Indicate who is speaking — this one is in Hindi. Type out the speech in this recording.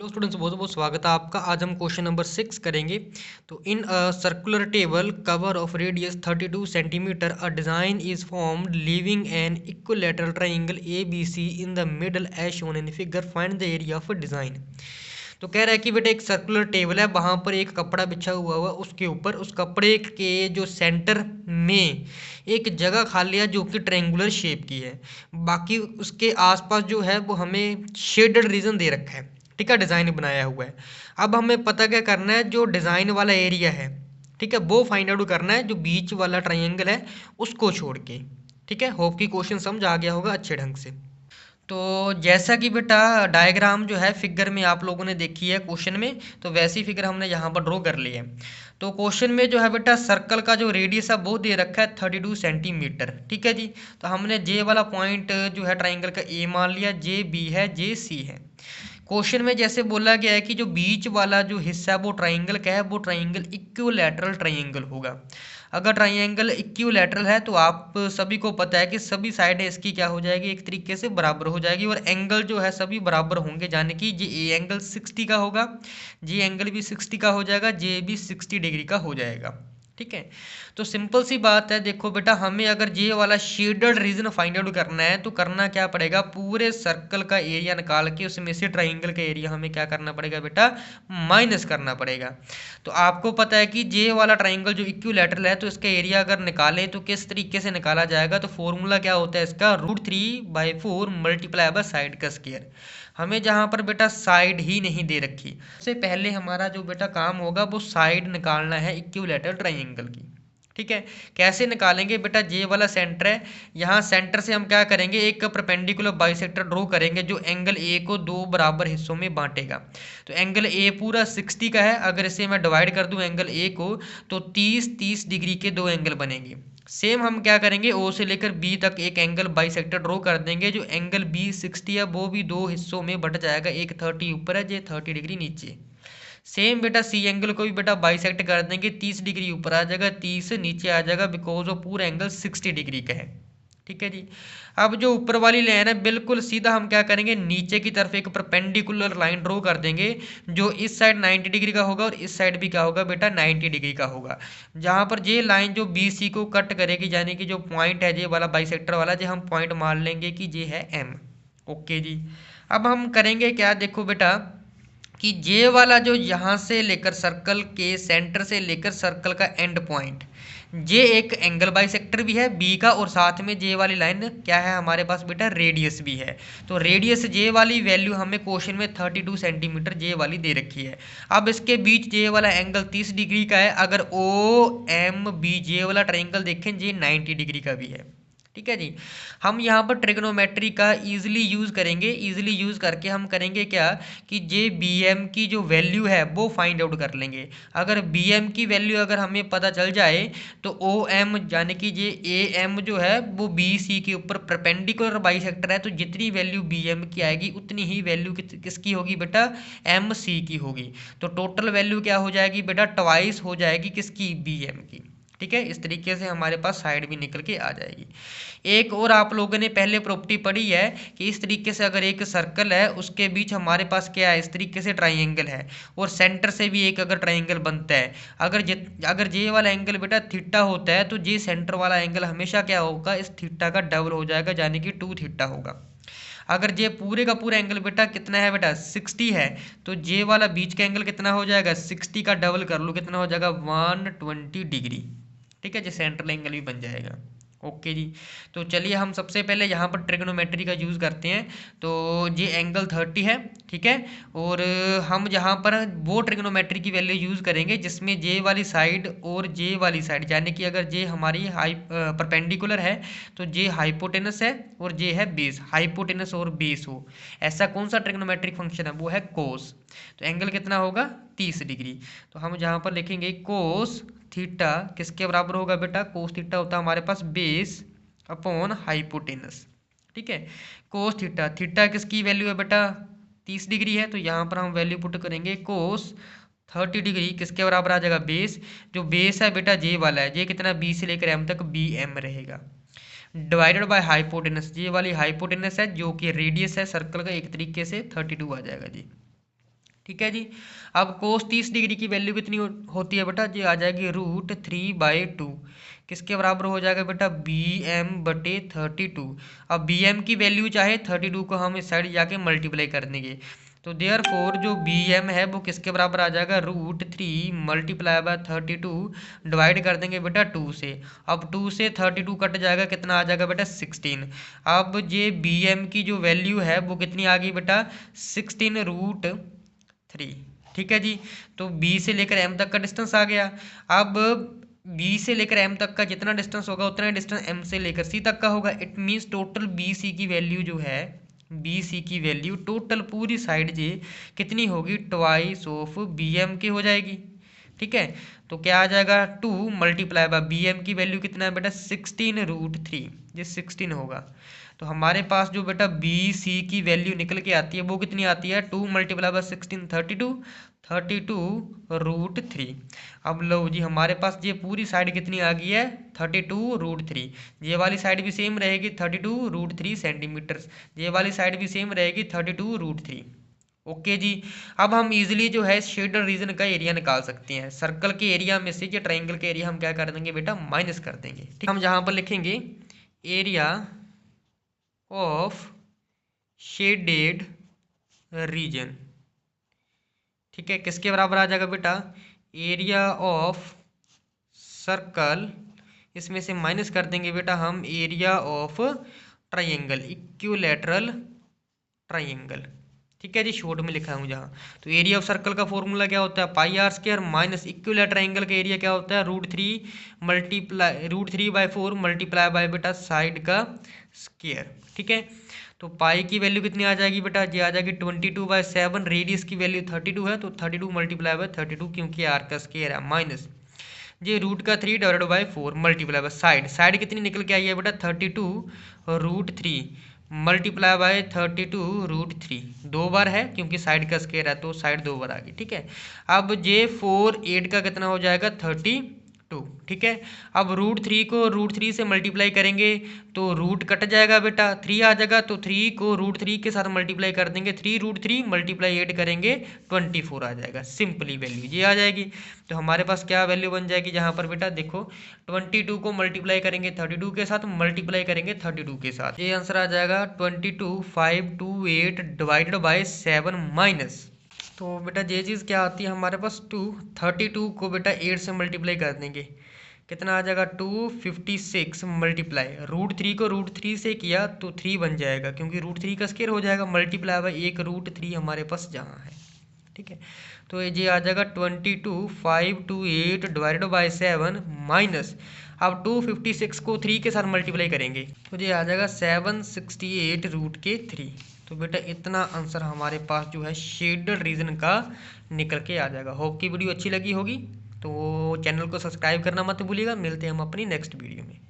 Speaker 1: हेलो स्टूडेंट्स, बहुत बहुत स्वागत है आपका। आज हम क्वेश्चन नंबर 6 करेंगे। तो in a circular table cover of radius 32 centimetre a design is formed leaving an equilateral triangle A B C in the middle as shown in figure. Find the area of design. तो कह रहा है कि बेटा एक सर्कुलर टेबल है, वहाँ पर एक कपड़ा बिछा हुआ उसके ऊपर उस कपड़े के जो सेंटर में एक जगह खाली है जो कि ट्रायंगुलर शेप की है। बाकी उसके आसपास जो है वो हमें शेडेड रीजन दे रखा है। ठीक है, डिज़ाइन बनाया हुआ है। अब हमें पता क्या करना है, जो डिज़ाइन वाला एरिया है, ठीक है, वो फाइंड आउट करना है जो बीच वाला ट्रायंगल है उसको छोड़ के। ठीक है, होप कि क्वेश्चन समझ आ गया होगा अच्छे ढंग से। तो जैसा कि बेटा डायग्राम जो है फिगर में आप लोगों ने देखी है क्वेश्चन में, तो वैसी फिगर हमने यहाँ पर ड्रॉ कर ली है। तो क्वेश्चन में जो है बेटा सर्कल का जो रेडियस है वो दे रखा है 32 सेंटीमीटर। ठीक है जी। तो हमने जे वाला पॉइंट जो है ट्राइंगल का ए मान लिया, जे बी है, जे सी है। क्वेश्चन में जैसे बोला गया है कि जो बीच वाला जो हिस्सा है वो ट्राइंगल का है, वो ट्राइंगल इक्विलैटरल ट्राइंगल होगा। अगर ट्राइंगल इक्विलैटरल है तो आप सभी को पता है कि सभी साइडें इसकी क्या हो जाएगी, एक तरीके से बराबर हो जाएगी, और एंगल जो है सभी बराबर होंगे, यानी कि ये एंगल 60 का होगा, ये एंगल भी 60 का हो जाएगा, ये भी 60 डिग्री का हो जाएगा। ठीक है। तो सिंपल सी बात है, देखो बेटा हमें अगर ये वाला शेडेड रीजन फाइंड आउट करना है तो करना क्या पड़ेगा, पूरे सर्कल का एरिया निकाल के उसमें से ट्राइंगल का एरिया हमें क्या करना पड़ेगा बेटा, माइनस करना पड़ेगा। तो आपको पता है कि जे वाला ट्राइंगल जो इक्विलैटरल है तो इसका एरिया अगर निकालें तो किस तरीके से निकाला जाएगा, तो फॉर्मूला क्या होता है इसका, √3/4 मल्टीप्लाई बाय साइड का स्क्वायर। हमें जहाँ पर बेटा साइड ही नहीं दे रखी, सबसे पहले हमारा जो बेटा काम होगा वो साइड निकालना है इक्विलैटरल ट्राइंगल की। ठीक है। कैसे निकालेंगे बेटा, जे वाला सेंटर है, यहाँ सेंटर से हम क्या करेंगे, एक परपेंडिकुलर बाइसेक्टर ड्रॉ करेंगे जो एंगल ए को दो बराबर हिस्सों में बांटेगा। तो एंगल ए पूरा 60 का है, अगर इसे मैं डिवाइड कर दूं एंगल ए को तो 30 डिग्री के दो एंगल बनेंगे। सेम हम क्या करेंगे, ओ से लेकर बी तक एक एंगल बाइसेक्टर ड्रॉ कर देंगे, जो एंगल बी 60 है वो भी दो हिस्सों में बट जाएगा, एक 30 ऊपर है, ये 30 डिग्री नीचे। सेम बेटा सी एंगल को भी बेटा बाइसेक्ट कर देंगे, 30 डिग्री ऊपर आ जाएगा, 30 नीचे आ जाएगा, बिकॉज वो पूरा एंगल 60 डिग्री का है। ठीक है जी। अब जो ऊपर वाली लाइन है बिल्कुल सीधा हम क्या करेंगे, नीचे की तरफ एक परपेंडिकुलर लाइन ड्रॉ कर देंगे, जो इस साइड 90 डिग्री का होगा और इस साइड भी क्या होगा बेटा 90 डिग्री का होगा। जहां पर ये लाइन जो बी सी को कट करेगी, यानी कि जो पॉइंट है ये वाला बाइसेक्टर वाला, जो हम पॉइंट मान लेंगे कि ये है एम। ओके जी। अब हम करेंगे क्या, देखो बेटा कि जे वाला जो यहाँ से लेकर सर्कल के सेंटर से लेकर सर्कल का एंड पॉइंट, जे एक एंगल बाइसेक्टर भी है बी का, और साथ में जे वाली लाइन क्या है हमारे पास बेटा, रेडियस भी है। तो रेडियस जे वाली वैल्यू हमें क्वेश्चन में 32 सेंटीमीटर जे वाली दे रखी है। अब इसके बीच जे वाला एंगल 30 डिग्री का है, अगर ओ एम बी जे वाला ट्रायंगल देखें जे 90 डिग्री का भी है। ठीक है जी। हम यहाँ पर ट्रिग्नोमेट्री का इजीली यूज करेंगे, इजीली यूज करके हम करेंगे क्या कि जे बी एम की जो वैल्यू है वो फाइंड आउट कर लेंगे। अगर बी एम की वैल्यू अगर हमें पता चल जाए तो ओ एम यानी कि जे ए एम जो है वो बी सी के ऊपर परपेंडिकुलर बाइसेक्टर है, तो जितनी वैल्यू बी एम की आएगी उतनी ही वैल्यू किसकी होगी बेटा, एम सी की होगी। तो टोटल वैल्यू क्या हो जाएगी बेटा, ट्वाइस हो जाएगी किसकी, बी एम की। ठीक है, इस तरीके से हमारे पास साइड भी निकल के आ जाएगी। एक और आप लोगों ने पहले प्रॉपर्टी पढ़ी है कि इस तरीके से अगर एक सर्कल है उसके बीच हमारे पास क्या है, इस तरीके से ट्राइंगल है, और सेंटर से भी एक अगर ट्राइंगल बनता है, अगर जे वाला एंगल बेटा थीटा होता है तो जे सेंटर वाला एंगल हमेशा क्या होगा, इस थीटा का डबल हो जाएगा, यानी कि 2 थीटा होगा। अगर जे पूरे का पूरा एंगल बेटा कितना है बेटा 60 है, तो जे वाला बीच का एंगल कितना हो जाएगा, 60 का डबल कर लो कितना हो जाएगा, 120 डिग्री। ठीक है, जो सेंट्रल एंगल भी बन जाएगा। ओके जी। तो चलिए हम सबसे पहले यहाँ पर ट्रिग्नोमेट्री का यूज़ करते हैं। तो ये एंगल 30 है, ठीक है, और हम यहाँ पर वो ट्रिग्नोमेट्री की वैल्यू यूज़ करेंगे जिसमें जे वाली साइड और जे वाली साइड, यानी कि अगर जे हमारी परपेंडिकुलर है तो जे हाइपोटेनस है और जे है बेस, हाइपोटेनस और बेस हो, ऐसा कौन सा ट्रिग्नोमेट्रिक फंक्शन है, वो है कोस। तो एंगल कितना होगा, 30 डिग्री। तो हम जहाँ पर लिखेंगे कोस थीटा किसके बराबर होगा बेटा, कोस थीटा होता है हमारे पास बेस अपॉन हाइपोटेनस। ठीक है, कोस थीटा, थीटा किसकी वैल्यू है बेटा, 30 डिग्री है, तो यहाँ पर हम वैल्यू पुट करेंगे कोस 30 डिग्री किसके बराबर आ जाएगा, बेस, जो बेस है बेटा जे वाला है, जे कितना बी से लेकर एम तक बी एम रहेगा, डिवाइडेड बाय हाइपोटेनस, जे वाली हाइपोटेनस है जो कि रेडियस है सर्कल का, एक तरीके से 32 आ जाएगा जी। ठीक है जी। अब cos 30 डिग्री की वैल्यू कितनी होती है बेटा, जी आ जाएगी √3/2। किसके बराबर हो जाएगा बेटा, BM/32। अब BM की वैल्यू चाहे 32 को हम इस साइड जाके मल्टीप्लाई कर देंगे, तो देयर फोर जो BM है वो किसके बराबर आ जाएगा, √3 × 32 डिवाइड कर देंगे बेटा 2 से। अब 2 से 32 कट जाएगा, कितना आ जाएगा बेटा 16। अब ये BM की जो वैल्यू है वो कितनी आ गई बेटा, 16√3। ठीक है जी। तो B से लेकर M तक का डिस्टेंस आ गया। अब B से लेकर M तक का जितना डिस्टेंस होगा उतना डिस्टेंस M से लेकर C तक का होगा। इट मीन्स टोटल BC की वैल्यू जो है, BC की वैल्यू टोटल पूरी साइड जी कितनी होगी, ट्वाइस ऑफ BM की हो जाएगी। ठीक है, तो क्या आ जाएगा 2 × BM की वैल्यू कितना है बेटा, 16√3, ये 16 होगा। तो हमारे पास जो बेटा BC की वैल्यू निकल के आती है वो कितनी आती है, 2 × 16 32√3। अब लो जी हमारे पास ये पूरी साइड कितनी आ गई है, 32√3। ये वाली साइड भी सेम रहेगी 32√3 सेंटीमीटर, ये वाली साइड भी सेम रहेगी 32√3। ओके जी। अब हम इजीली जो है शेडर रीजन का एरिया निकाल सकते हैं। सर्कल के एरिया में से या ट्राइंगल के एरिया हम क्या कर देंगे बेटा, माइनस कर देंगे। ठीक, हम जहां पर लिखेंगे एरिया ऑफ शेडेड रीजन। ठीक है, किसके बराबर आ जाएगा बेटा, एरिया ऑफ सर्कल, इसमें से माइनस कर देंगे बेटा हम area of triangle, equilateral triangle. ठीक है जी, शॉर्ट में लिखा हूँ जहाँ। तो एरिया ऑफ सर्कल का फॉर्मूला क्या होता है, πr² माइनस इक्विलैटरल ट्राइंगल का एरिया क्या होता है, √3 मल्टीप्लाई बाय बेटा साइड का स्क्वायर। ठीक है, तो पाई की वैल्यू कितनी आ जाएगी बेटा, जी आ जाएगी 22/7। रेडियस की वैल्यू 32 है, तो 32 × 32 क्योंकि आर का स्क्वायर है, माइनस ये √3 divided by 4 multiply by side कितनी निकल के आई है बेटा, 32√3 मल्टीप्लाई बाय 32√3। 2 बार है क्योंकि साइड का स्क्वायर है, तो साइड 2 बार आ गई। ठीक है, अब J4 8 का कितना हो जाएगा, 32। ठीक है, अब √3 को √3 से मल्टीप्लाई करेंगे तो रूट कट जाएगा बेटा, 3 आ जाएगा, तो 3 को √3 के साथ मल्टीप्लाई कर देंगे, 3√3 × 8 करेंगे 24 आ जाएगा। सिंपली वैल्यू ये आ जाएगी। तो हमारे पास क्या वैल्यू बन जाएगी, जहाँ पर बेटा देखो 22 को मल्टीप्लाई करेंगे 32 के साथ, मल्टीप्लाई करेंगे 32 के साथ, ये आंसर आ जाएगा 22,528 डिवाइडेड बाय 7 माइनस। तो बेटा ये चीज़ क्या आती है हमारे पास, 32 को बेटा 8 से मल्टीप्लाई कर देंगे, कितना आ जाएगा 256 मल्टीप्लाई √3 को √3 से किया तो 3 बन जाएगा, क्योंकि √3 का स्क्वायर हो जाएगा, मल्टीप्लाई बाय 1 √3 हमारे पास जहाँ है। ठीक है, तो ये आ जाएगा 22,528 डिवाइडेड बाय 7 माइनस, अब 256 को 3 के साथ मल्टीप्लाई करेंगे तो ये आ जाएगा 768√3। तो बेटा इतना आंसर हमारे पास जो है शेडेड रीजन का निकल के आ जाएगा। होप की वीडियो अच्छी लगी होगी, तो चैनल को सब्सक्राइब करना मत भूलिएगा। मिलते हैं हम अपनी नेक्स्ट वीडियो में।